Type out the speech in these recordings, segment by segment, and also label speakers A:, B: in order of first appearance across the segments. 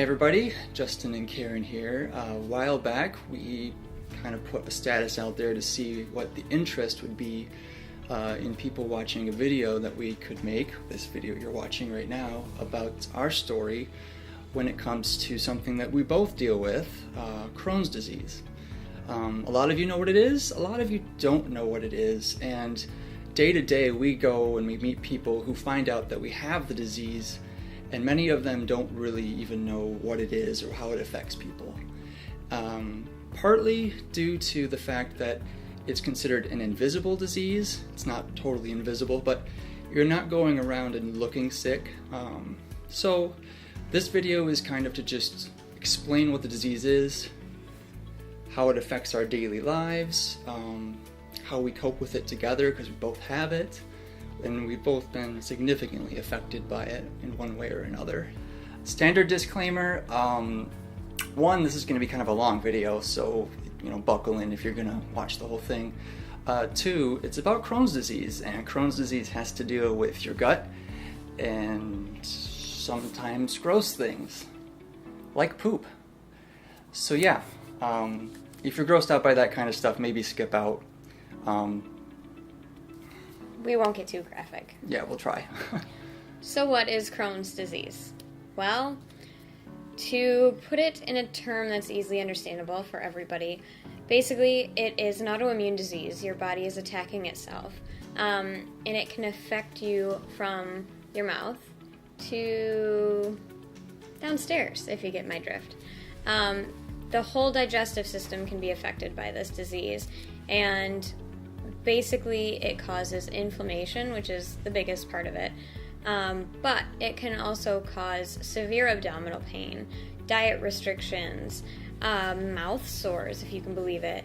A: everybody, Justin and Karin here. A while back we kind of put a status out there to see what the interest would be in people watching a video that we could make, this video you're watching right now, about our story when it comes to something that we both deal with, Crohn's disease. A lot of you know what it is, a lot of you don't know what it is, and day to day we go and we meet people who find out that we have the disease, and many of them don't really even know what it is or how it affects people. Partly due to the fact that it's considered an invisible disease. It's not totally invisible, but you're not going around and looking sick. So this video is kind of to just explain what the disease is, how it affects our daily lives, how we cope with it together because we both have it, and we've both been significantly affected by it in one way or another. Standard disclaimer, one, this is going to be kind of a long video, so buckle in if you're going to watch the whole thing. Two, it's about Crohn's disease, and Crohn's disease has to deal with your gut and sometimes gross things, like poop. So yeah, if you're grossed out by that kind of stuff, maybe skip out.
B: We won't get too graphic.
A: Yeah, we'll try.
B: So what is Crohn's disease? Well, to put it in a term that's easily understandable for everybody, basically it is an autoimmune disease. Your body is attacking itself, and it can affect you from your mouth to downstairs, if you get my drift. The whole digestive system can be affected by this disease, and basically it causes inflammation, which is the biggest part of it. But it can also cause severe abdominal pain, diet restrictions, mouth sores, if you can believe it,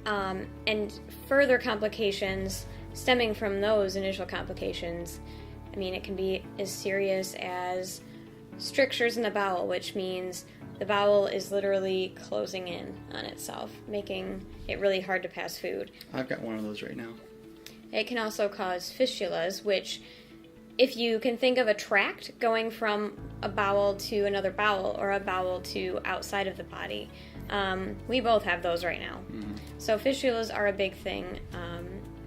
B: and further complications stemming from those initial complications. I mean, it can be as serious as strictures in the bowel, which means the bowel is literally closing in on itself, making it really hard to pass food.
A: I've got one of those right now.
B: It can also cause fistulas, which, if you can think of a tract going from a bowel to another bowel or a bowel to outside of the body, we both have those right now. Mm-hmm. So fistulas are a big thing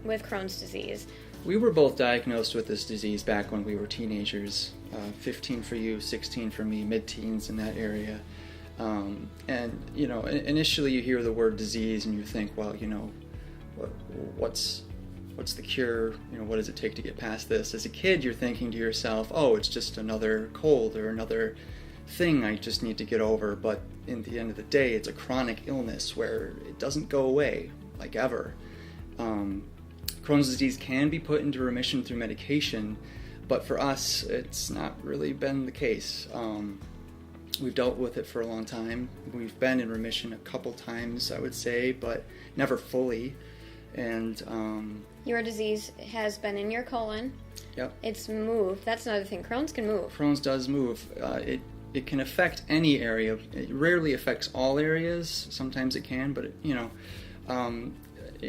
B: with Crohn's disease.
A: We were both diagnosed with this disease back when we were teenagers, 15 for you, 16 for me, mid-teens in that area. And initially you hear the word disease and you think, well, what's the cure? What does it take to get past this? As a kid, you're thinking to yourself, oh, it's just another cold or another thing I just need to get over. But in the end of the day, it's a chronic illness where it doesn't go away, like ever. Crohn's disease can be put into remission through medication, but for us, it's not really been the case. We've dealt with it for a long time. We've been in remission a couple times, I would say, but never fully. And
B: your disease has been in your colon.
A: Yep.
B: It's moved. That's another thing. Crohn's can move.
A: Crohn's does move. It can affect any area. It rarely affects all areas. Sometimes it can, but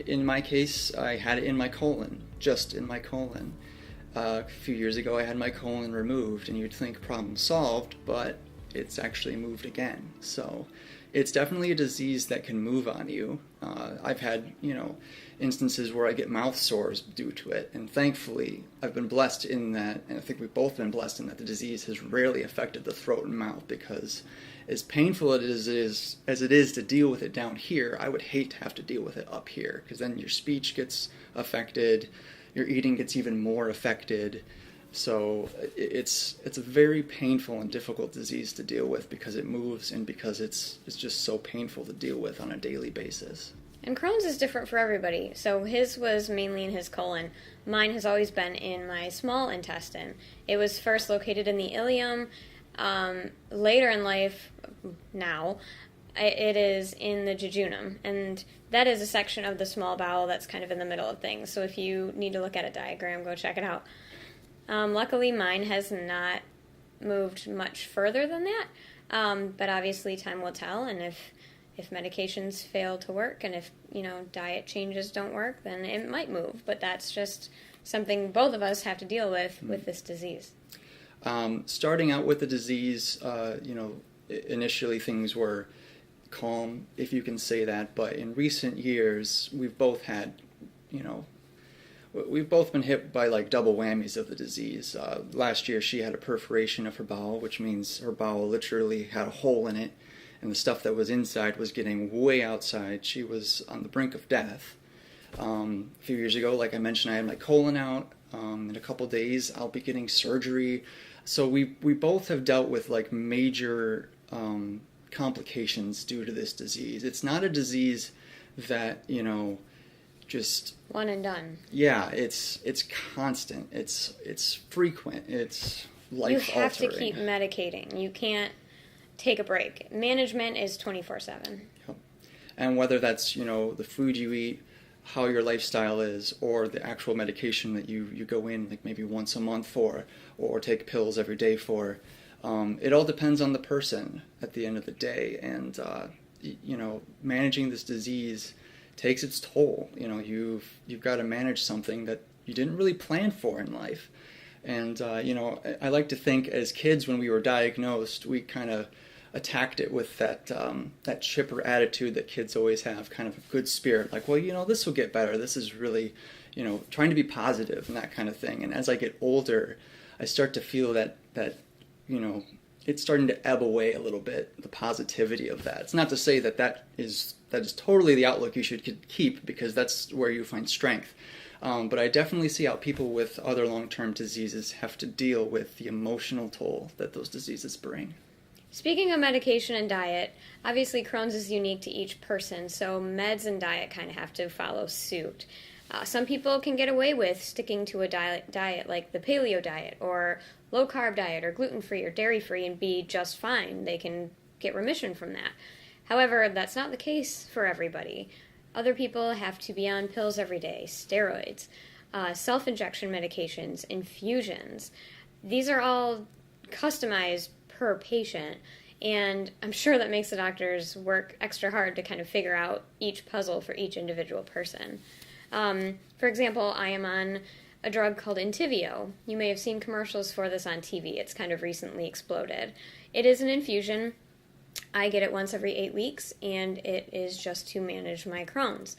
A: in my case, I had it in my colon, just in my colon. A few years ago, I had my colon removed, and you'd think problem solved, but it's actually moved again. So it's definitely a disease that can move on you. I've had, instances where I get mouth sores due to it, and thankfully I've been blessed in that, and I think we've both been blessed in that the disease has rarely affected the throat and mouth, because as painful as it is to deal with it down here, I would hate to have to deal with it up here, because then your speech gets affected, your eating gets even more affected. So it's a very painful and difficult disease to deal with because it moves and because it's just so painful to deal with on a daily basis.
B: And Crohn's is different for everybody. So his was mainly in his colon. Mine has always been in my small intestine. It was first located in the ileum. Later in life, now, it is in the jejunum. And that is a section of the small bowel that's kind of in the middle of things. So if you need to look at a diagram, go check it out. Luckily, mine has not moved much further than that. But obviously, time will tell. And if medications fail to work and if, diet changes don't work, then it might move. But that's just something both of us have to deal with this disease.
A: Starting out with the disease, initially things were calm, if you can say that, but in recent years, we've both had, we've both been hit by like double whammies of the disease. Last year, she had a perforation of her bowel, which means her bowel literally had a hole in it, and the stuff that was inside was getting way outside. She was on the brink of death. A few years ago, like I mentioned, I had my colon out. In a couple days, I'll be getting surgery. So we both have dealt with like major complications due to this disease. It's not a disease that, just
B: one and done.
A: Yeah, it's constant. It's frequent. It's life altering.
B: You have to keep medicating. You can't take a break. Management is 24/7.
A: Yep. And whether that's, the food you eat, how your lifestyle is, or the actual medication that you go in like maybe once a month for, or take pills every day for, it all depends on the person at the end of the day. And managing this disease takes its toll. You've got to manage something that you didn't really plan for in life. And I like to think as kids, when we were diagnosed, we kind of attacked it with that chipper attitude that kids always have, kind of a good spirit, like, well, this will get better. This is really, trying to be positive and that kind of thing. And as I get older, I start to feel that it's starting to ebb away a little bit, the positivity of that. It's not to say that is totally the outlook you should keep, because that's where you find strength. But I definitely see how people with other long-term diseases have to deal with the emotional toll that those diseases bring.
B: Speaking of medication and diet, obviously Crohn's is unique to each person, so meds and diet kind of have to follow suit. Some people can get away with sticking to a diet like the paleo diet or low-carb diet or gluten-free or dairy-free and be just fine. They can get remission from that. However, that's not the case for everybody. Other people have to be on pills every day, steroids, self-injection medications, infusions. These are all customized per patient, and I'm sure that makes the doctors work extra hard to kind of figure out each puzzle for each individual person. For example, I am on a drug called Entyvio. You may have seen commercials for this on TV. It's kind of recently exploded. It is an infusion. I get it once every 8 weeks, and it is just to manage my Crohn's.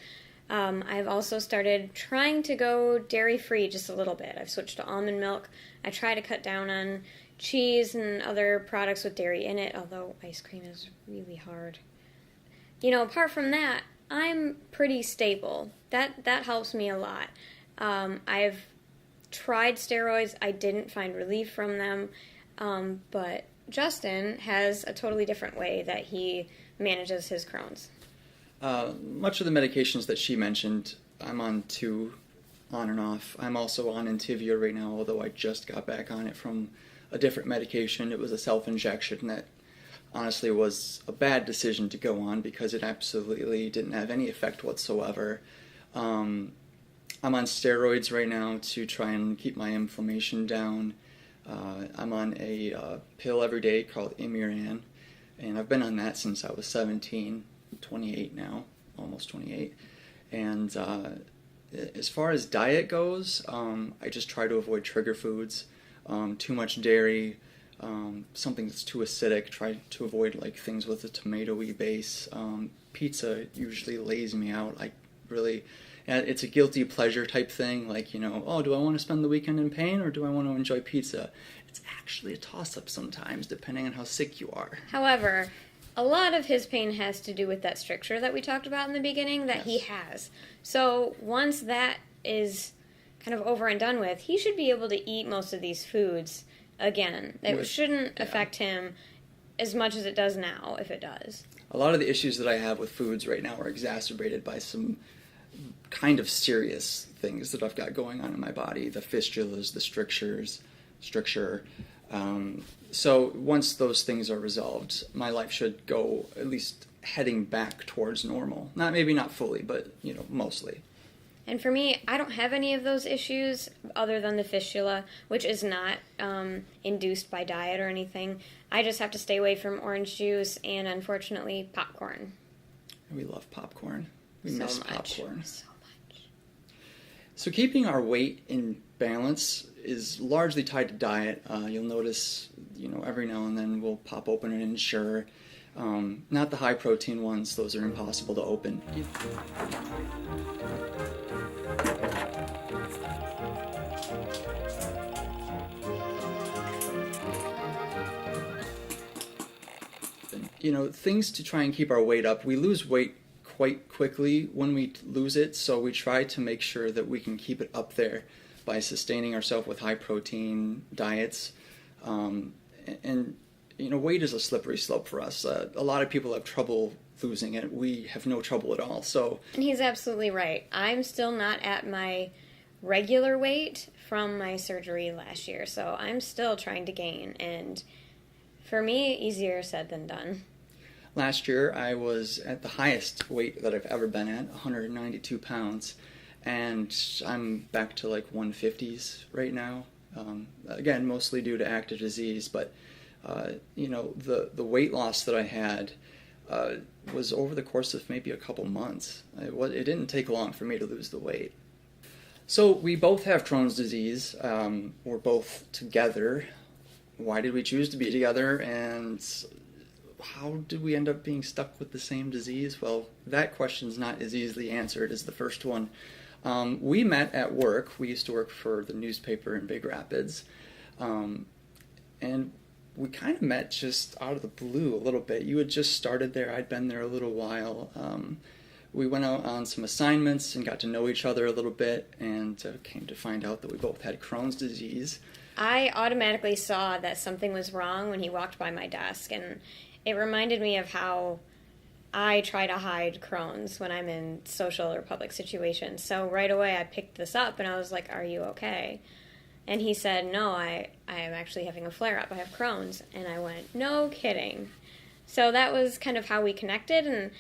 B: I've also started trying to go dairy-free just a little bit. I've switched to almond milk. I try to cut down on cheese and other products with dairy in it, although ice cream is really hard. Apart from that, I'm pretty stable. That helps me a lot. I've tried steroids. I didn't find relief from them, but Justin has a totally different way that he manages his Crohn's.
A: Much of the medications that she mentioned, I'm on 2 on and off. I'm also on Entyvio right now, although I just got back on it from a different medication. It was a self-injection that honestly was a bad decision to go on because it absolutely didn't have any effect whatsoever. I'm on steroids right now to try and keep my inflammation down. I'm on a pill every day called Imiran, and I've been on that since I was 17, 28 now, almost 28. And as far as diet goes, I just try to avoid trigger foods, too much dairy, something that's too acidic. Try to avoid like things with a tomato-y base. Pizza usually lays me out. It's a guilty pleasure type thing, like, do I want to spend the weekend in pain or do I want to enjoy pizza? It's actually a toss-up sometimes, depending on how sick you are.
B: However, a lot of his pain has to do with that stricture that we talked about in the beginning that he has. So once that is kind of over and done with, he should be able to eat most of these foods again. It shouldn't affect him as much as it does now, if it does.
A: A lot of the issues that I have with foods right now are exacerbated by some kind of serious things that I've got going on in my body, the fistulas, the stricture. So once those things are resolved, my life should go at least heading back towards normal. Maybe not fully, but mostly.
B: And for me, I don't have any of those issues other than the fistula, which is not induced by diet or anything. I just have to stay away from orange juice and, unfortunately, popcorn.
A: We love popcorn. We miss popcorn.
B: So much.
A: So keeping our weight in balance is largely tied to diet. You'll notice, every now and then we'll pop open an Ensure. Not the high protein ones, those are impossible to open. Things to try and keep our weight up. We lose weight quite quickly when we lose it, so we try to make sure that we can keep it up there by sustaining ourselves with high protein diets. Weight is a slippery slope for us. A lot of people have trouble losing it. We have no trouble at all.
B: And he's absolutely right. I'm still not at my regular weight from my surgery last year, so I'm still trying to gain, and for me, easier said than done.
A: Last year, I was at the highest weight that I've ever been at, 192 pounds, and I'm back to like 150s right now. Again, mostly due to active disease, but the weight loss that I had was over the course of maybe a couple months. It didn't take long for me to lose the weight. So we both have Crohn's disease. We're both together. Why did we choose to be together, and how did we end up being stuck with the same disease? Well, that question's not as easily answered as the first one. We met at work. We used to work for the newspaper in Big Rapids, and we kind of met just out of the blue a little bit. You had just started there. I'd been there a little while. We went out on some assignments and got to know each other a little bit, and came to find out that we both had Crohn's disease.
B: I automatically saw that something was wrong when he walked by my desk, and it reminded me of how I try to hide Crohn's when I'm in social or public situations. So right away I picked this up and I was like, "Are you okay?" And he said, "No, I am actually having a flare-up. I have Crohn's." And I went, "No kidding." So that was kind of how we connected, and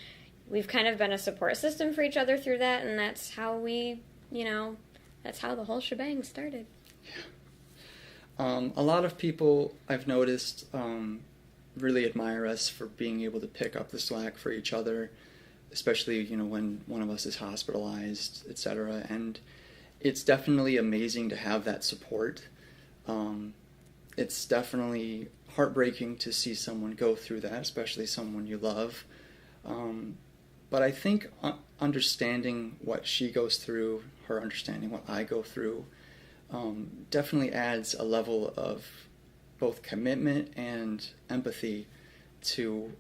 B: we've kind of been a support system for each other through that, and that's how that's how the whole shebang started.
A: Yeah. A lot of people, I've noticed, really admire us for being able to pick up the slack for each other, especially, when one of us is hospitalized, etc. And it's definitely amazing to have that support. It's definitely heartbreaking to see someone go through that, especially someone you love. But I think understanding what she goes through, her understanding what I go through, definitely adds a level of both commitment and empathy to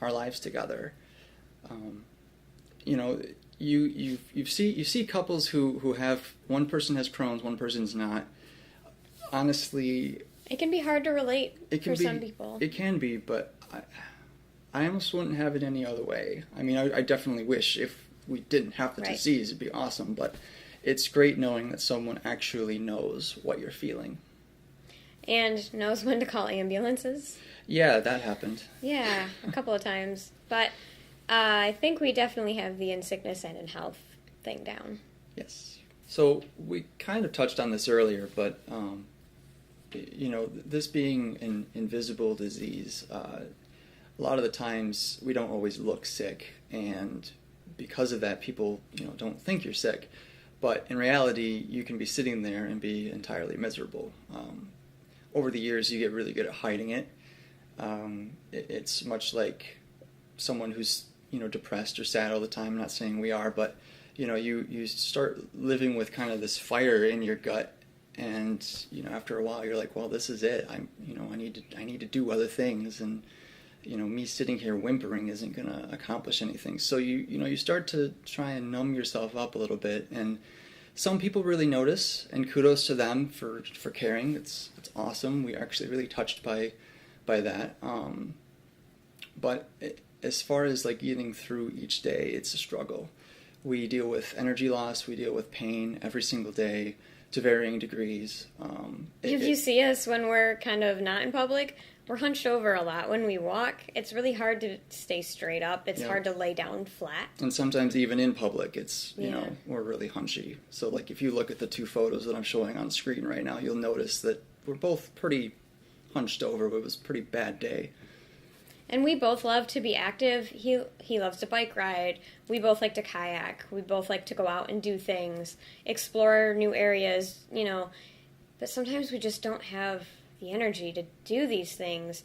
A: our lives together. You see couples who have, one person has Crohn's, one person's not. Honestly,
B: it can be hard to relate for some people.
A: It can be, but I almost wouldn't have it any other way. I mean, I definitely wish if we didn't have the disease, it'd be awesome, but it's great knowing that someone actually knows what you're feeling.
B: And knows when to call ambulances.
A: Yeah, that happened.
B: Yeah, a couple of times. But I think we definitely have the in sickness and in health thing down.
A: Yes. So we kind of touched on this earlier, but, this being an invisible disease, a lot of the times we don't always look sick, and because of that, people, don't think you're sick. But in reality, you can be sitting there and be entirely miserable. Over the years, you get really good at hiding it. It's much like someone who's, depressed or sad all the time. I'm not saying we are, but, you start living with kind of this fire in your gut, and, after a while, you're like, well, this is it. I need to do other things, and, me sitting here whimpering isn't going to accomplish anything. So you start to try and numb yourself up a little bit, and some people really notice, and kudos to them for caring. It's awesome. We're actually really touched by that. But as far as like getting through each day, it's a struggle. We deal with energy loss. We deal with pain every single day to varying degrees.
B: If you see us when we're kind of not in public, we're hunched over a lot. When we walk, it's really hard to stay straight up. It's hard to lay down flat.
A: And sometimes even in public, it's, we're really hunchy. So like if you look at the two photos that I'm showing on screen right now, you'll notice that we're both pretty hunched over. It was a pretty bad day.
B: And we both love to be active. He loves to bike ride. We both like to kayak. We both like to go out and do things, explore new areas, But sometimes we just don't have the energy to do these things.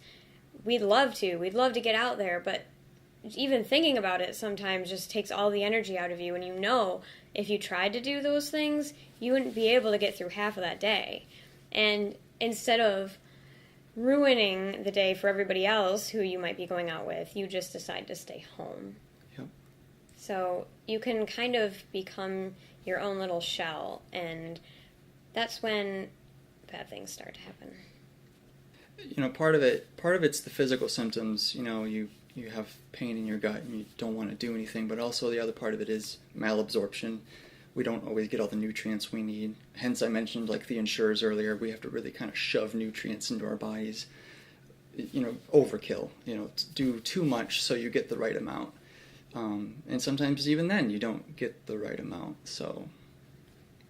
B: We'd love to. We'd love to get out there, but even thinking about it sometimes just takes all the energy out of you. And if you tried to do those things, you wouldn't be able to get through half of that day. And instead of ruining the day for everybody else who you might be going out with, you just decide to stay home.
A: Yep.
B: So you can kind of become your own little shell, and that's when bad things start to happen.
A: Part of it's the physical symptoms. You have pain in your gut and you don't want to do anything, but also the other part of it is malabsorption. We don't always get all the nutrients we need. Hence, I mentioned like the insurers earlier. We have to really kind of shove nutrients into our bodies. Overkill. Do too much so you get the right amount. And sometimes even then you don't get the right amount. So.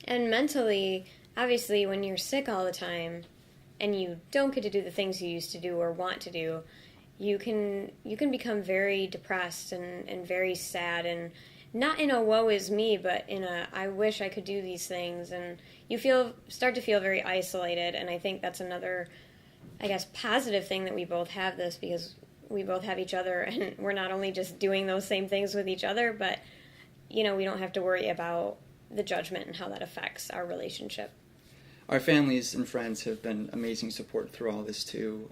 B: And mentally, obviously, when you're sick all the time and you don't get to do the things you used to do or want to do, you can become very depressed and very sad, and not in a woe is me, but in a I wish I could do these things, and you start to feel very isolated. And I think that's another, I guess, positive thing that we both have this, because we both have each other, and we're not only just doing those same things with each other, but we don't have to worry about the judgment and how that affects our relationship.
A: Our families and friends have been amazing support through all this too.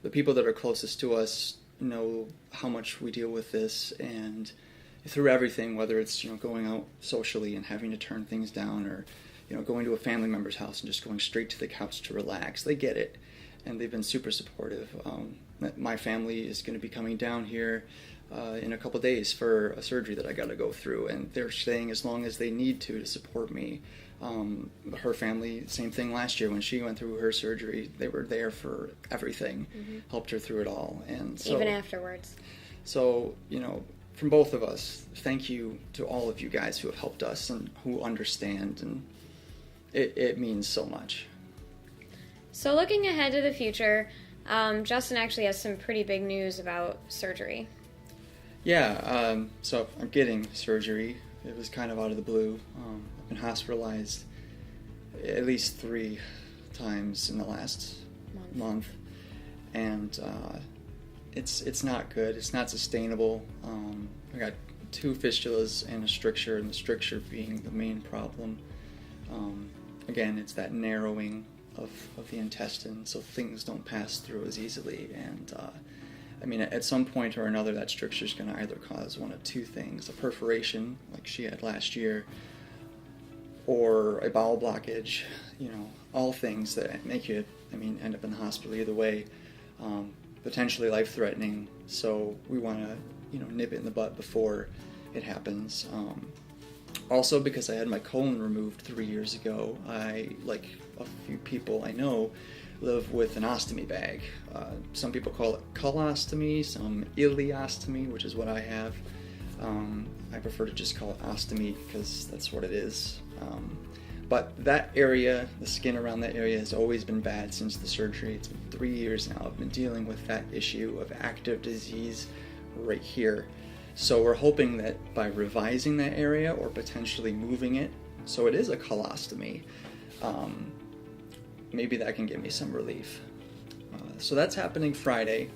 A: The people that are closest to us know how much we deal with this, and through everything, whether it's going out socially and having to turn things down, or going to a family member's house and just going straight to the couch to relax. They get it, and they've been super supportive. My family is going to be coming down here in a couple days for a surgery that I got to go through, and they're staying as long as they need to support me. Her family, same thing last year when she went through her surgery. They were there for everything, helped her through it all, and so,
B: even afterwards.
A: So from both of us, thank you to all of you guys who have helped us and who understand, and it means so much.
B: So looking ahead to the future, Justin actually has some pretty big news about surgery.
A: Yeah, so I'm getting surgery. It was kind of out of the blue. I've been hospitalized at least 3 times in the last month, and it's not good. It's not sustainable. I got 2 fistulas and a stricture, and the stricture being the main problem. Again, it's that narrowing of the intestine, so things don't pass through as easily. And at some point or another, that stricture is going to either cause one of 2 things: a perforation, like she had last year, or a bowel blockage. All things that make you, end up in the hospital either way. Potentially life-threatening. So we want to, nip it in the bud before it happens. Also, because I had my colon removed 3 years ago, I, like a few people I know, live with an ostomy bag. Some people call it colostomy, some ileostomy, which is what I have. I prefer to just call it ostomy because that's what it is. But that area, the skin around that area, has always been bad since the surgery. It's been 3 years now. I've been dealing with that issue of active disease right here. So we're hoping that by revising that area or potentially moving it, so it is a colostomy, maybe that can give me some relief. So that's happening Friday.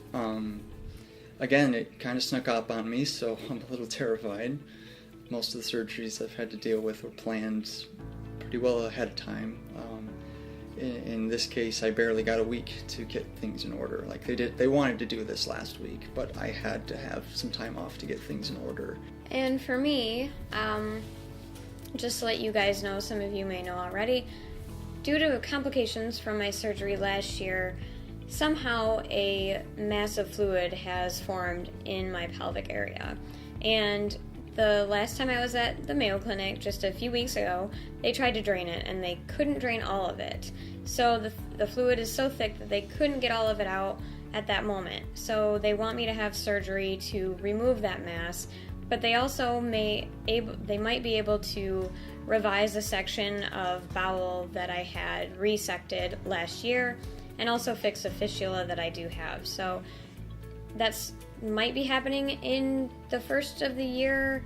A: Again, it kind of snuck up on me, so I'm a little terrified. Most of the surgeries I've had to deal with were planned pretty well ahead of time. In this case, I barely got a week to get things in order. Like they wanted to do this last week, but I had to have some time off to get things in order.
B: And for me, just to let you guys know, some of you may know already, due to complications from my surgery last year, somehow a mass of fluid has formed in my pelvic area. And the last time I was at the Mayo Clinic, just a few weeks ago, they tried to drain it, and they couldn't drain all of it. So the fluid is so thick that they couldn't get all of it out at that moment. So they want me to have surgery to remove that mass, but they also might be able to revise a section of bowel that I had resected last year, and also fix a fistula that I do have. So that's might be happening in the first of the year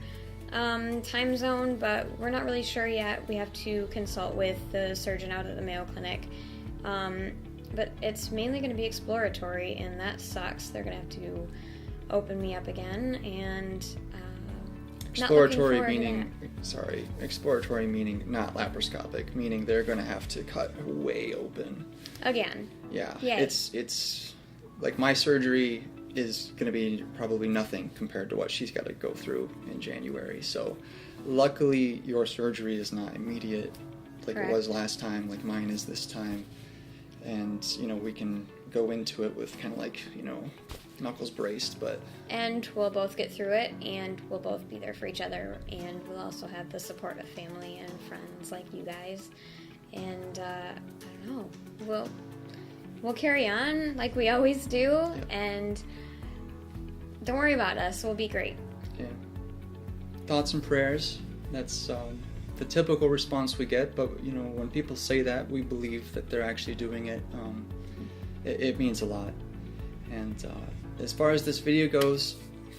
B: time zone, but we're not really sure yet. We have to consult with the surgeon out at the Mayo Clinic. But it's mainly going to be exploratory, and that sucks. They're going to have to open me up again, and
A: exploratory meaning not laparoscopic, meaning they're going to have to cut way open
B: again.
A: Yeah.
B: Yay.
A: It's like my surgery is going to be probably nothing compared to what she's got to go through in January. So luckily your surgery is not immediate like
B: Correct.
A: It was last time, like mine is this time. And, we can go into it with kind of like, knuckles braced, but...
B: And we'll both get through it, and we'll both be there for each other, and we'll also have the support of family and friends like you guys. And, I don't know, we'll carry on like we always do,
A: Yep.
B: And don't worry about us, we'll be great.
A: Yeah. Thoughts and prayers, that's the typical response we get, but when people say that, we believe that they're actually doing it. It means a lot. And as far as this video goes,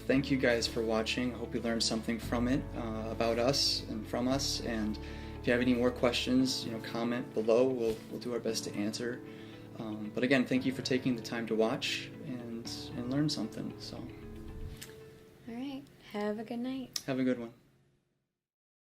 A: thank you guys for watching. I hope you learned something from it, about us and from us. And if you have any more questions, comment below. We'll do our best to answer. But again, thank you for taking the time to watch and learn something. So,
B: All right, have a good night.
A: have a good one.